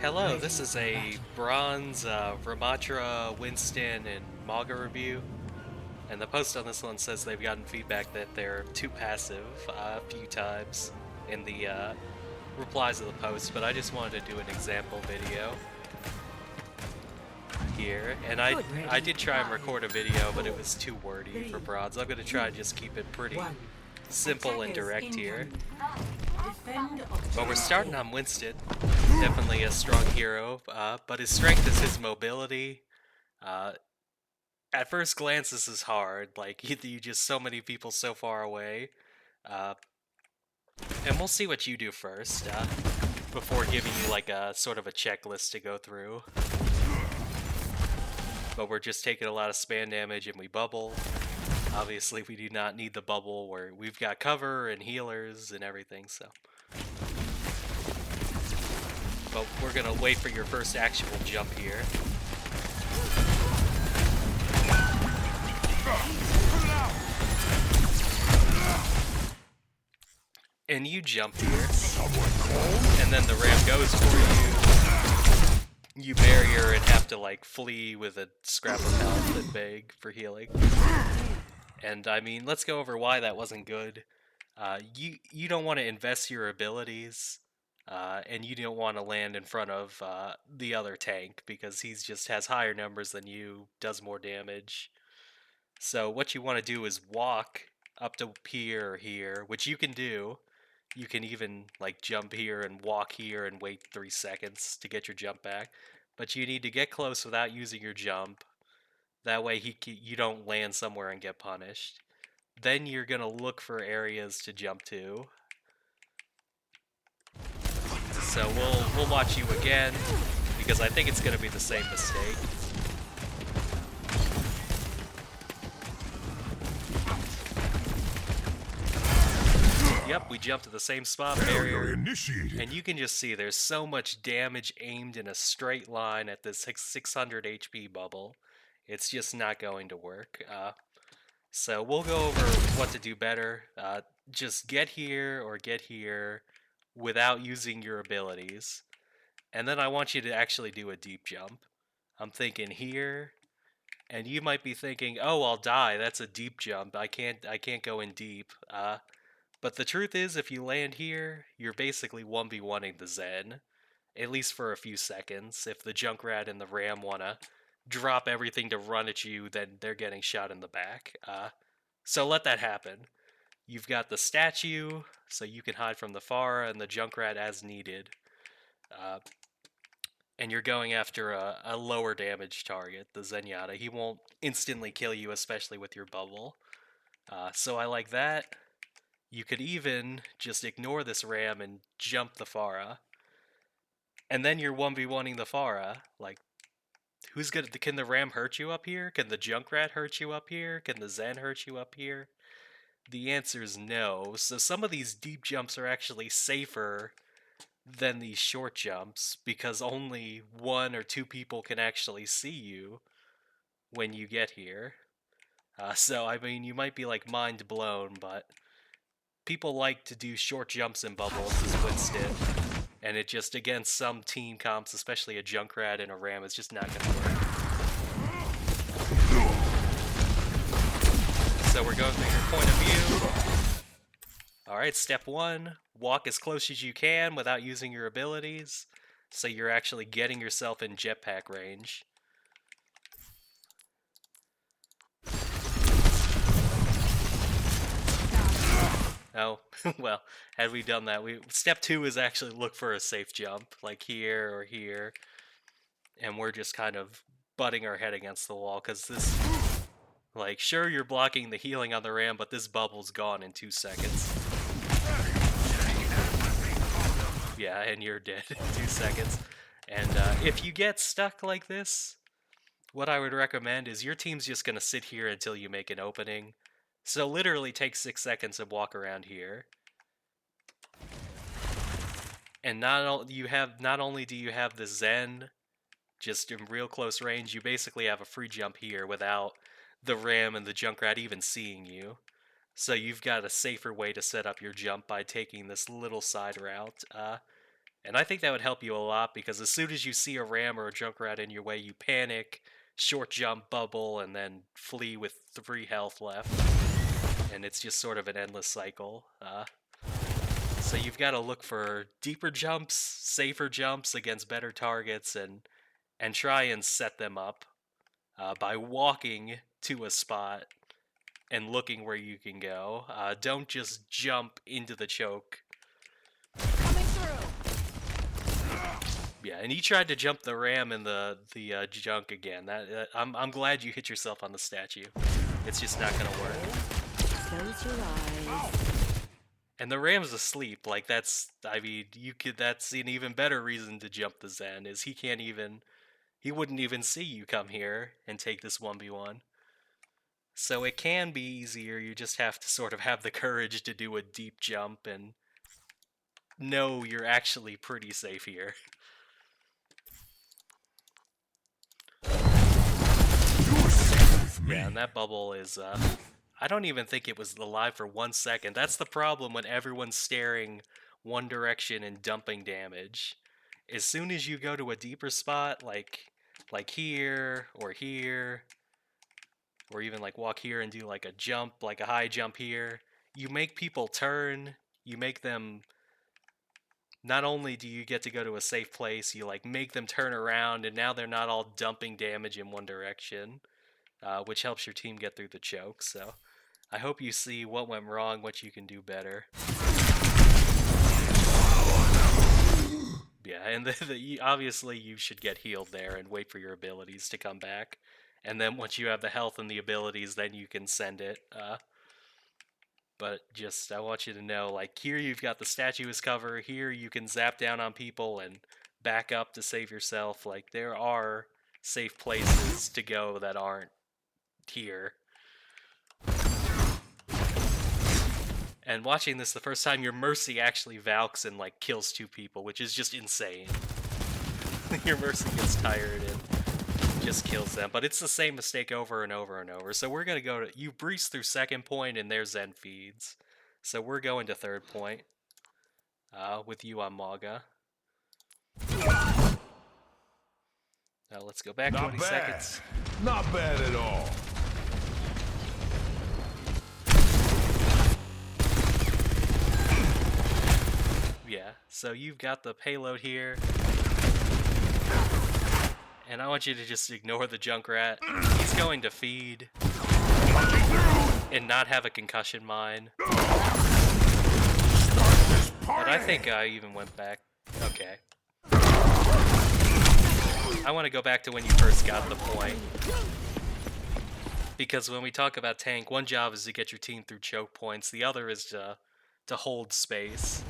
Hello, this is a bronze Ramatra, Winston, and Maga review, and the post on this one says they've gotten feedback that they're too passive a few times in the replies of the post, but I just wanted to do an example video here, and I did try and record a video, but it was too wordy for bronze. I'm going to try and just keep it pretty simple and direct here. But we're starting on Winston. Definitely a strong hero, but his strength is his mobility. At first glance, this is hard. Like, you just so many people so far away. Uh, and we'll see what you do first, before giving you like a sort of a checklist to go through. But we're just taking a lot of spam damage and we bubble. Obviously, we do not need the bubble where we've got cover and healers and everything, so. But we're gonna wait for your first actual jump here. And you jump here. And then the ram goes for you. You barrier and have to like flee with a scrap of health and beg for healing. And I mean, let's go over why that wasn't good. You don't want to invest your abilities. And you don't want to land in front of the other tank because he's just has higher numbers than you, does more damage. So what you want to do is walk up to here or here, which you can do. You can even like jump here and walk here and wait 3 seconds to get your jump back. But you need to get close without using your jump. That way you don't land somewhere and get punished. Then you're going to look for areas to jump to. So we'll watch you again, because I think it's going to be the same mistake. Yep, we jumped to the same spot barrier, and you can just see there's so much damage aimed in a straight line at this 600 HP bubble. It's just not going to work. So we'll go over what to do better. Just get here or get here without using your abilities. And then I want you to actually do a deep jump. I'm thinking here, and you might be thinking, "Oh, I'll die. That's a deep jump. I can't go in deep." But the truth is, if you land here, you're basically 1v1ing the Zen, at least for a few seconds. If the Junkrat and the Ram wanna drop everything to run at you, then they're getting shot in the back. So let that happen. You've got the statue, so you can hide from the Pharah and the Junkrat as needed. And you're going after a lower damage target, the Zenyatta. He won't instantly kill you, especially with your bubble. So I like that. You could even just ignore this ram and jump the Pharah. And then you're 1v1ing the Pharah. Like, can the ram hurt you up here? Can the Junkrat hurt you up here? Can the Zen hurt you up here? The answer is no. So some of these deep jumps are actually safer than these short jumps because only 1 or 2 people can actually see you when you get here. So, I mean, you might be like mind blown, but people like to do short jumps and bubbles as Winston, and it just, against some team comps, especially a Junkrat and a Ram, is just not going to work. So we're going through your point of view. Alright, step 1, walk as close as you can without using your abilities, so you're actually getting yourself in jetpack range. Oh, well, had we done that, step 2 is actually look for a safe jump, like here or here, and we're just kind of butting our head against the wall, because this, like, sure, you're blocking the healing on the ram, but this bubble's gone in 2 seconds. Yeah, and you're dead in 2 seconds. And if you get stuck like this, what I would recommend is your team's just going to sit here until you make an opening. So literally take 6 seconds and walk around here. And not only do you have the Zen just in real close range, you basically have a free jump here without the Ram and the Junkrat even seeing you. So you've got a safer way to set up your jump by taking this little side route. And I think that would help you a lot, because as soon as you see a ram or a Junkrat in your way, you panic, short jump, bubble, and then flee with 3 health left. And it's just sort of an endless cycle. So you've got to look for deeper jumps, safer jumps against better targets, and try and set them up by walking to a spot and looking where you can go. Don't just jump into the choke. Coming through. Yeah, and you tried to jump the ram in the junk again. I'm glad you hit yourself on the statue. It's just not gonna work. Close your eyes. And the ram's asleep. Like, that's an even better reason to jump the Zen, is he wouldn't even see you come here and take this 1v1. So it can be easier. You just have to sort of have the courage to do a deep jump and know you're actually pretty safe here. Yeah, and that bubble is, I don't even think it was alive for 1 second. That's the problem when everyone's staring one direction and dumping damage. As soon as you go to a deeper spot, like here, or even like walk here and do like a jump, like a high jump here, you make people turn, you make them, not only do you get to go to a safe place, you like make them turn around, and now they're not all dumping damage in one direction. Which helps your team get through the choke. So I hope you see what went wrong, what you can do better. Yeah, and obviously you should get healed there and wait for your abilities to come back. And then once you have the health and the abilities, then you can send it. But just, I want you to know, like, here you've got the statue as cover. Here you can zap down on people and back up to save yourself. Like, there are safe places to go that aren't here. And watching this the first time, your Mercy actually Valks and like kills 2 people, which is just insane. Your Mercy gets tired and just kills them, but it's the same mistake over and over and over. So we're gonna go to, you breeze through second point and their Zen feeds. So we're going to third point with you on Mauga. Now let's go back 20 seconds. Not bad at all. Yeah, so you've got the payload here. And I want you to just ignore the Junkrat. He's going to feed and not have a concussion mine. But I think I even went back. Okay. I want to go back to when you first got the point. Because when we talk about tank, one job is to get your team through choke points. The other is to hold space.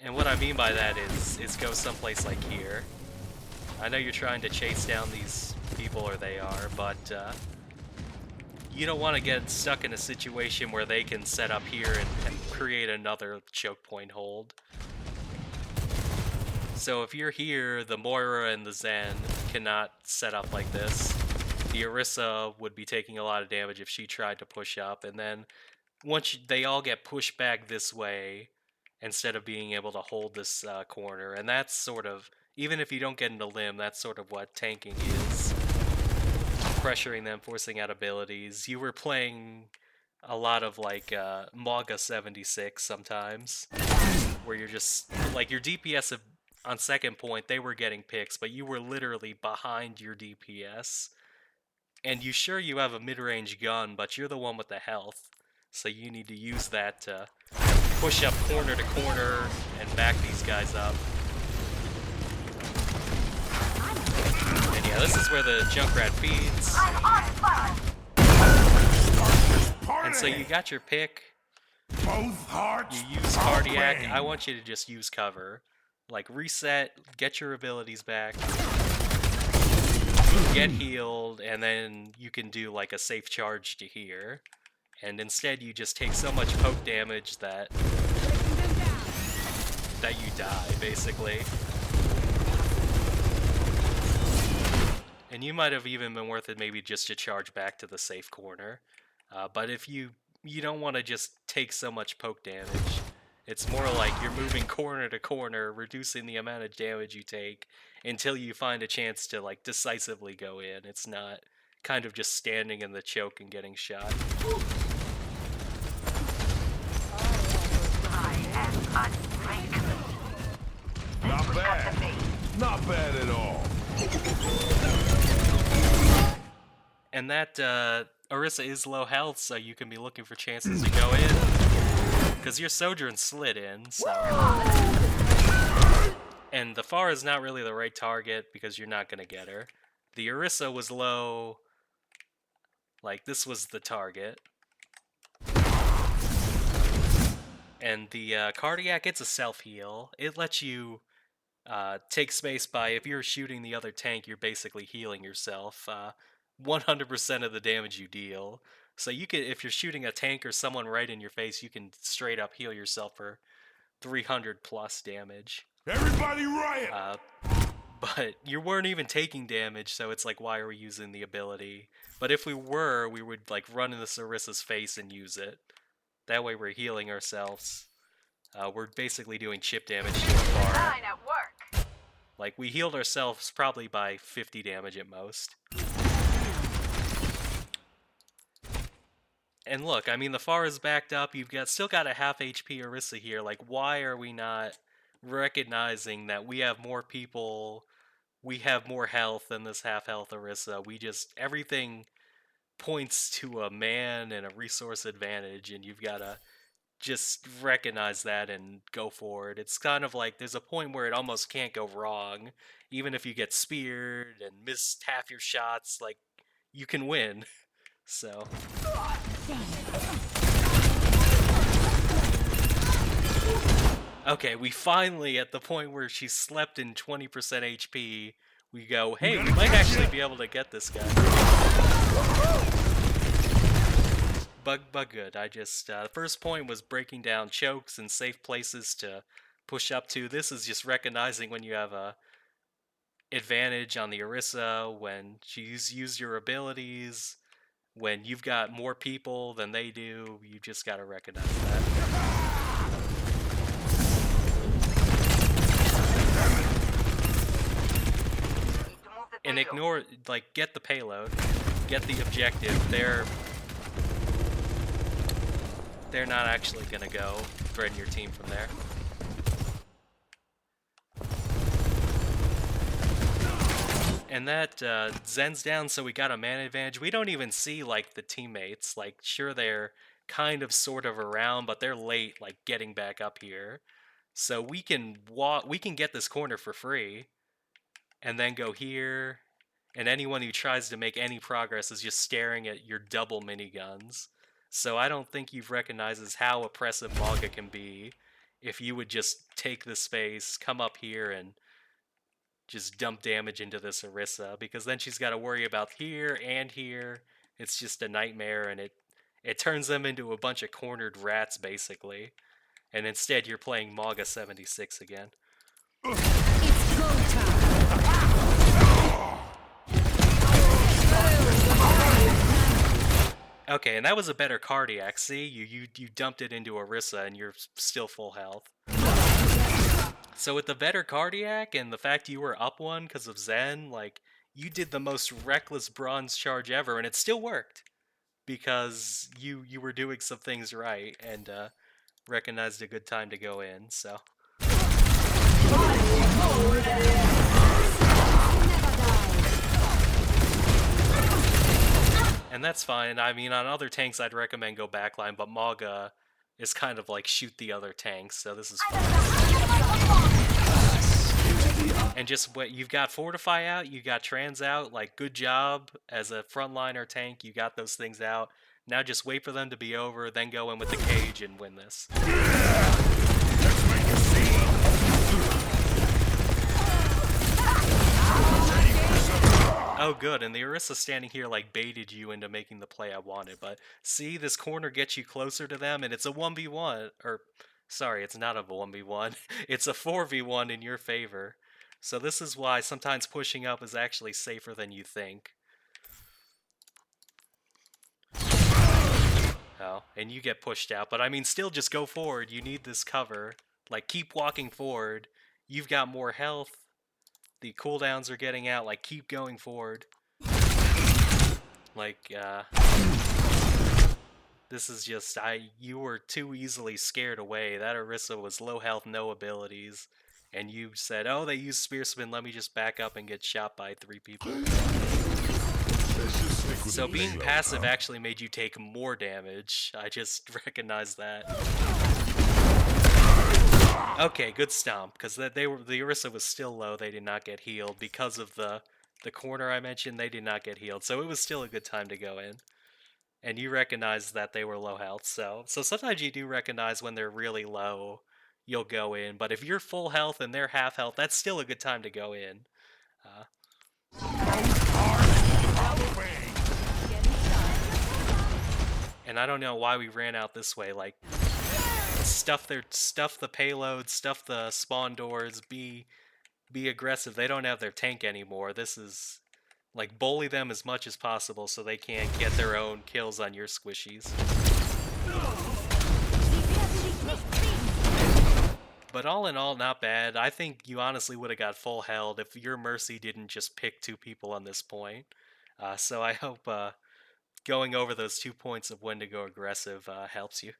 And what I mean by that is go someplace like here. I know you're trying to chase down these people, or they are, but you don't want to get stuck in a situation where they can set up here and create another choke point hold. So if you're here, the Moira and the Zen cannot set up like this. The Orisa would be taking a lot of damage if she tried to push up, and then once they all get pushed back this way, instead of being able to hold this corner, and that's sort of, even if you don't get into limb, that's sort of what tanking is. Pressuring them, forcing out abilities. You were playing a lot of like Mauga 76 sometimes, where you're just, like, your DPS on second point, they were getting picks, but you were literally behind your DPS. And you sure you have a mid-range gun, but you're the one with the health, so you need to use that to push up corner to corner and back these guys up. And yeah, this is where the Junkrat feeds. And so you got your pick. Both hearts. You use cardiac. I want you to just use cover. Like, reset, get your abilities back, get healed, and then you can do like a safe charge to here. And instead you just take so much poke damage that you die, basically. And you might have even been worth it maybe just to charge back to the safe corner. But if you don't want to just take so much poke damage, It's more like you're moving corner to corner, reducing the amount of damage you take until you find a chance to like decisively go in. It's not kind of just standing in the choke and getting shot. Not bad. Not bad at all. And that Orisa is low health, so you can be looking for chances to go in. Because your Sojourn slid in, so... And the Pharah is not really the right target because you're not going to get her. The Orisa was low. Like, this was the target. And the Cardiac, it's a self-heal. It lets you take space by, if you're shooting the other tank, you're basically healing yourself. 100% of the damage you deal. So you can, if you're shooting a tank or someone right in your face, you can straight up heal yourself for 300 plus damage. Everybody riot! But you weren't even taking damage, so it's like, why are we using the ability? But if we were, we would like run in the Orisa's face and use it. That way we're healing ourselves. We're basically doing chip damage to a bar. Like, we healed ourselves probably by 50 damage at most. And look, I mean, the Pharah is backed up. You've still got a half HP Orisa here. Like, why are we not recognizing that we have more people, we have more health than this half health Orisa? Everything points to a man and a resource advantage, and you've got to just recognize that and go for it. It's kind of like there's a point where it almost can't go wrong. Even if you get speared and miss half your shots, like, you can win. So... Okay, we finally, at the point where she slept in 20% HP, we go, hey, we might actually be able to get this guy. But good. The first point was breaking down chokes and safe places to push up to. This is just recognizing when you have a advantage on the Orisa, when she's used your abilities, when you've got more people than they do. You just gotta recognize that. And ignore, like, get the payload, get the objective. They're not actually gonna go threaten your team from there. And that Zen's down, so we got a man advantage. We don't even see, like, the teammates. Like, sure, they're kind of sort of around, but they're late, like, getting back up here. So we can get this corner for free, and then go here. And anyone who tries to make any progress is just staring at your double miniguns. So I don't think you've recognized how oppressive Mauga can be if you would just take the space, come up here, and just dump damage into this Orisa, because then she's got to worry about here and here. It's just a nightmare, and it turns them into a bunch of cornered rats, basically. And instead, you're playing Mauga 76 again. It's go time. Okay, and that was a better Cardiac. See, you dumped it into Orisa, and you're still full health. So with the better Cardiac and the fact you were up one because of Zen, like, you did the most reckless bronze charge ever, and it still worked. Because you were doing some things right, and recognized a good time to go in, so... And that's fine. I mean, on other tanks I'd recommend go backline, but Mauga is kind of like shoot the other tanks, so this is fine. And just what you've got Fortify out, you got Trans out, like, good job as a frontliner tank, you got those things out. Now just wait for them to be over, then go in with the cage and win this. Oh good, and the Orisa standing here like baited you into making the play I wanted, but see, this corner gets you closer to them, and it's a 1v1, or, sorry, it's not a 1v1, it's a 4v1 in your favor. So this is why sometimes pushing up is actually safer than you think. Oh, and you get pushed out. But I mean, still just go forward. You need this cover. Like, keep walking forward. You've got more health. The cooldowns are getting out. Like, keep going forward. Like, this is just, you were too easily scared away. That Orisa was low health, no abilities. And you said, oh, they use Spearspin, let me just back up and get shot by 3 people. Let's just stick with So the being payload, passive huh? actually made you take more damage. I just recognized that. Okay, good stomp, because the Orisa was still low, they did not get healed. Because of the corner I mentioned, they did not get healed. So it was still a good time to go in. And you recognized that they were low health, so sometimes you do recognize when they're really low, you'll go in. But if you're full health and they're half health, that's still a good time to go in. And I don't know why we ran out this way. Like, stuff the payload, stuff the spawn doors, be aggressive. They don't have their tank anymore. This is like, bully them as much as possible so they can't get their own kills on your squishies. But all in all, not bad. I think you honestly would have got full held if your Mercy didn't just pick 2 people on this point. So I hope going over those 2 points of when to go aggressive helps you.